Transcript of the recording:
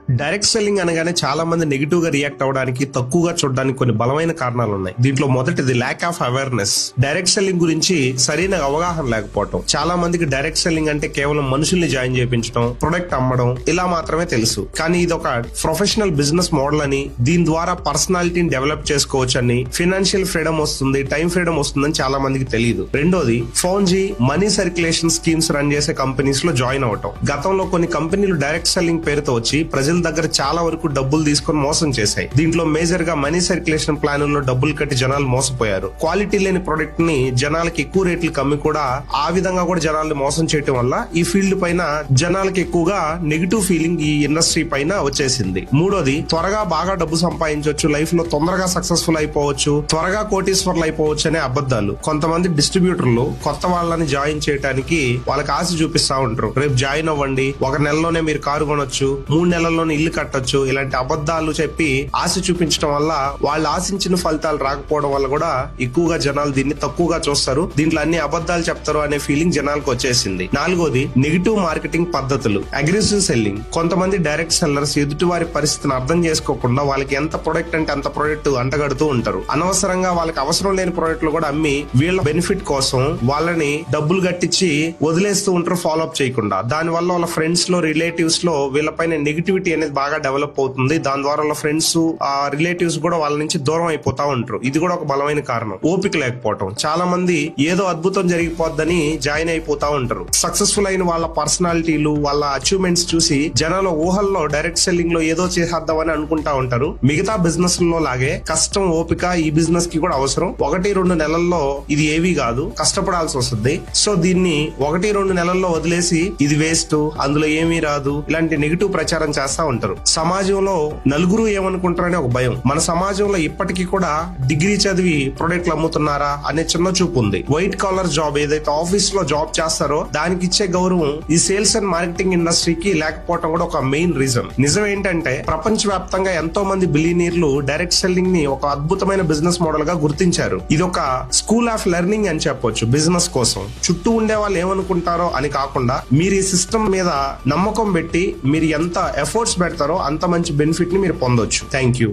Direct selling అనగానే చాలా మంది నెగిటివ్ గా రియాక్ట్ అవడానికి, తక్కువగా చూడడానికి కొన్ని బలమైన కారణాలు ఉన్నాయి. దీంట్లో మొదటిది lack of awareness. Direct selling గురించి సరైన అవగాహన లేకపోవడం. చాలా మందికి డైరెక్ట్ సెల్లింగ్ అంటే కేవలం మనుషుల్ని జాయిన్ చేయించడం, ప్రొడక్ట్ అమ్మడం ఇలా మాత్రమే తెలుసు. కానీ ఇది ఒక ప్రొఫెషనల్ బిజినెస్ మోడల్ అని, దీని ద్వారా పర్సనాలిటీని డెవలప్ చేసుకోవచ్చు అని, ఫైనాన్షియల్ ఫ్రీడమ్ వస్తుంది, టైం ఫ్రీడమ్ వస్తుందని చాలా మందికి తెలియదు. రెండోది ఫోన్జీ మనీ సర్క్యులేషన్ స్కీమ్స్ రన్ చేసే కంపెనీస్ లో జాయిన్ అవటం. గతంలో కొన్ని కంపెనీలు డైరెక్ట్ సెల్లింగ్ పేరుతో వచ్చి ప్రజల దగ్గర చాలా వరకు డబ్బులు తీసుకొని మోసం చేశాయి. దీంట్లో మేజర్ గా మనీ సర్క్యులేషన్ ప్లాన్లలో డబ్బులు కట్టి జనాలు మోసపోయారు. క్వాలిటీ లేని ప్రొడక్ట్ ని జనాలకి ఎక్కువ రేట్లకు అమ్మి కూడా ఆ విధంగా కూడా జనాల్ని మోసం చేయడం వల్ల ఈ ఫీల్డ్ పైన జనాలకి ఎక్కువగా నెగిటివ్ ఫీలింగ్ ఈ ఇండస్ట్రీ పైన వచ్చేసింది. మూడోది త్వరగా బాగా డబ్బు సంపాదించవచ్చు, లైఫ్ లో తొందరగా సక్సెస్ఫుల్ అయిపోవచ్చు, త్వరగా కోటీశ్వర్లు అయిపోవచ్చు అనే అబద్ధాలు. కొంతమంది డిస్ట్రిబ్యూటర్లు కొత్త వాళ్ళని జాయిన్ చేయడానికి వాళ్ళకి ఆశ చూపిస్తా ఉంటారు. రేపు జాయిన్ అవ్వండి, ఒక నెలలోనే మీరు కారు కొనొచ్చు, 3 నెలల్లోనే ఇల్లు కట్టొచ్చు, ఇలాంటి అబద్ధాలు చెప్పి ఆశ చూపించడం వల్ల వాళ్ళు ఆశించిన ఫలితాలు రాకపోవడం వల్ల కూడా ఎక్కువగా జనాలు దీన్ని తక్కువగా చూస్తారు. దీంట్లో అన్ని అబద్ధాలు చెప్తారు అనే ఫీలింగ్ జనాలకు వచ్చేసింది. నాలుగోది నెగిటివ్ మార్కెటింగ్ పద్ధతులు, అగ్రెసివ్ సెల్లింగ్. కొంతమంది డైరెక్ట్ సెల్లర్స్ ఎదుటి వారి పరిస్థితిని అర్థం చేసుకోకుండా వాళ్ళకి ఎంత ప్రొడక్ట్ అంటే అంత ప్రొడక్ట్ అంటగడుతూ ఉంటారు. అనవసరంగా వాళ్ళకి అవసరం లేని ప్రొడక్ట్లు కూడా అమ్మి వీళ్ళ బెనిఫిట్ కోసం వాళ్ళని డబ్బులు కట్టించి వదిలేస్తూ ఉంటారు, ఫాలో అప్ చేయకుండా. దాని వల్ల వాళ్ళ ఫ్రెండ్స్ లో, రిలేటివ్స్ లో వీళ్ళపైన నెగిటివిటీ అనేది బాగా డెవలప్ అవుతుంది. దాని ద్వారా వాళ్ళ ఫ్రెండ్స్, ఆ రిలేటివ్స్ కూడా వాళ్ళ నుంచి దూరం అయిపోతా ఉంటారు. ఇది కూడా ఒక బలమైన కారణం. ఓపిక లేకపోవటం. చాలా మంది ఏదో అద్భుతం జరిగిపోద్దని జాయిన్ అయిపోతా ఉంటారు. సక్సెస్ఫుల్ అయిన వాళ్ళ పర్సనాలిటీలు, వాళ్ళ అచీవ్మెంట్స్ చూసి జనాల ఊహల్లో డైరెక్ట్ సెల్లింగ్ లో ఏదో చేసేద్దామని అనుకుంటా ఉంటారు. మిగతా బిజినెస్ లో లాగే కష్టం, ఓపిక ఈ బిజినెస్ కి కూడా అవసరం. 1-2 నెలల్లో ఇది ఏవీ కాదు, కష్టపడాల్సి వస్తుంది. సో దీన్ని 1-2 నెలల్లో వదిలేసి ఇది వేస్ట్, అందులో ఏమీ రాదు, ఇలాంటి నెగిటివ్ ప్రచారం చేస్తా ఉంటారు. సమాజంలో నలుగురు ఏమనుకుంటారనే ఒక భయం. మన సమాజంలో ఇప్పటికీ కూడా డిగ్రీ చదివి ప్రొడక్ట్లు అమ్ముతున్నారా అనే చిన్న చూపు ఉంది. వైట్ కాలర్ జాబ్ ఏదైతే ఆఫీస్ లో జాబ్ చేస్తారో దానికి ఇచ్చే గౌరవం ఈ సేల్స్ అండ్ మార్కెటింగ్ ఇండస్ట్రీకి లేకపోవడం కూడా ఒక మెయిన్ రీజన్. నిజం ఏంటంటే ప్రపంచ వ్యాప్తంగా ఎంతో మంది బిలియనీర్లు డైరెక్ట్ సెల్లింగ్ ని ఒక అద్భుతమైన బిజినెస్ మోడల్ గా గుర్తించారు. ఇది ఒక స్కూల్ ఆఫ్ లెర్నింగ్ అని చెప్పొచ్చు బిజినెస్ కోసం. చుట్టూ ఉండే వాళ్ళు ఏమనుకుంటారో అని కాకుండా మీరు ఈ సిస్టమ్ మీద నమ్మకం పెట్టి మీరు ఎంత ఎఫర్ట్స్ పెడతారో అంత మంచి బెనిఫిట్ ని మీరు పొందొచ్చు. Thank you.